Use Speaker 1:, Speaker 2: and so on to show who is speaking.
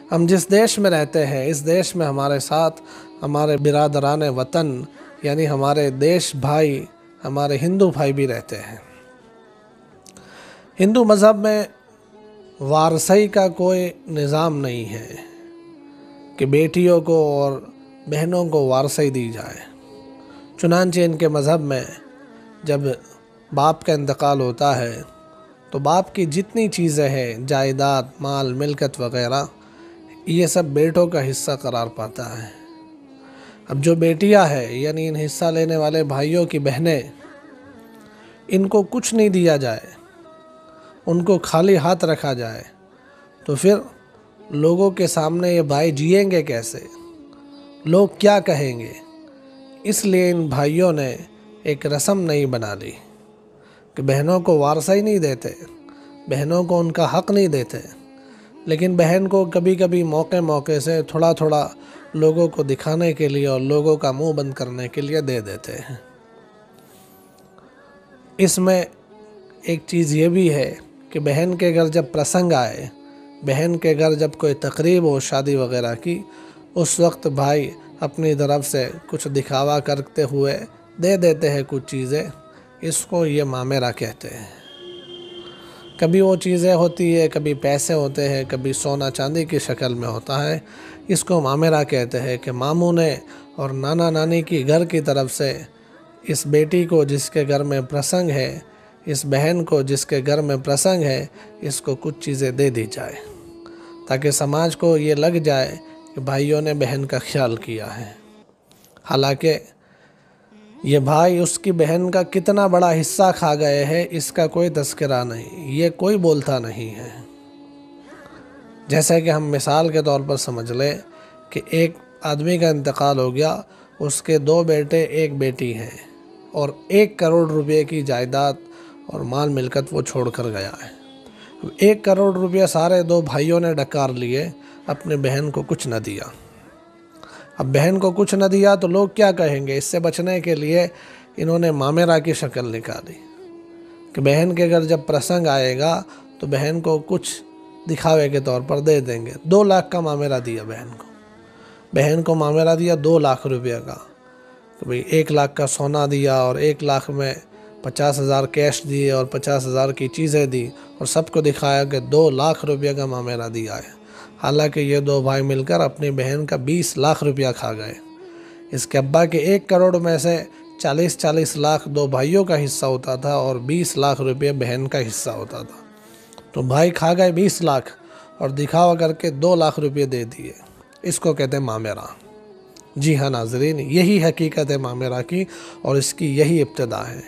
Speaker 1: हम जिस देश में रहते हैं, इस देश में हमारे साथ हमारे बिरादरान वतन यानी हमारे देश भाई, हमारे हिंदू भाई भी रहते हैं। हिंदू मज़हब में वारसाई का कोई निज़ाम नहीं है कि बेटियों को और बहनों को वारसाई दी जाए। चुनांचे इनके मज़हब में जब बाप का इंतकाल होता है तो बाप की जितनी चीज़ें हैं, जायदाद, माल, मिल्कत वगैरह, ये सब बेटों का हिस्सा करार पाता है। अब जो बेटियां हैं यानी इन हिस्सा लेने वाले भाइयों की बहनें, इनको कुछ नहीं दिया जाए, उनको खाली हाथ रखा जाए, तो फिर लोगों के सामने ये भाई जिएंगे कैसे? लोग क्या कहेंगे? इसलिए इन भाइयों ने एक रस्म नहीं बना ली कि बहनों को वारसाई नहीं देते, बहनों को उनका हक़ नहीं देते, लेकिन बहन को कभी कभी मौके मौके से थोड़ा थोड़ा लोगों को दिखाने के लिए और लोगों का मुंह बंद करने के लिए दे देते हैं। इसमें एक चीज़ ये भी है कि बहन के घर जब प्रसंग आए, बहन के घर जब कोई तकरीब हो शादी वगैरह की, उस वक्त भाई अपनी तरफ से कुछ दिखावा करते हुए दे देते हैं कुछ चीज़ें। इसको ये मामेरा कहते हैं। कभी वो चीज़ें होती है, कभी पैसे होते हैं, कभी सोना चांदी की शक्ल में होता है। इसको मामेरा कहते हैं कि मामू ने और नाना नानी की घर की तरफ से इस बेटी को जिसके घर में प्रसंग है, इस बहन को जिसके घर में प्रसंग है, इसको कुछ चीज़ें दे दी जाए ताकि समाज को ये लग जाए कि भाइयों ने बहन का ख्याल किया है। हालांकि ये भाई उसकी बहन का कितना बड़ा हिस्सा खा गए हैं, इसका कोई तस्करा नहीं, ये कोई बोलता नहीं है। जैसे कि हम मिसाल के तौर पर समझ लें कि एक आदमी का इंतकाल हो गया, उसके 2 बेटे 1 बेटी हैं और 1 करोड़ रुपए की जायदाद और माल मिल्कत वो छोड़ कर गया है। 1 करोड़ रुपया सारे 2 भाइयों ने डकार लिए, अपने बहन को कुछ न दिया। अब बहन को कुछ न दिया तो लोग क्या कहेंगे? इससे बचने के लिए इन्होंने मामेरा की शक्ल निकाली कि बहन के घर जब प्रसंग आएगा तो बहन को कुछ दिखावे के तौर पर दे देंगे। 2 लाख का मामेरा दिया बहन को मामेरा दिया 2 लाख रुपये का। तो भाई 1 लाख का सोना दिया और 1 लाख में 50,000 कैश दिए और 50,000 की चीज़ें दी और सबको दिखाया कि 2 लाख रुपये का मामेरा दिया है। हालांकि ये 2 भाई मिलकर अपनी बहन का 20 लाख रुपया खा गए। इसके अब्बा के 1 करोड़ में से 40-40 लाख 2 भाइयों का हिस्सा होता था और 20 लाख रुपये बहन का हिस्सा होता था। तो भाई खा गए 20 लाख और दिखावा करके 2 लाख रुपये दे दिए। इसको कहते हैं मामेरा। जी हाँ नाजरीन, यही हकीकत है मामेरा की और इसकी यही इब्तिदा है।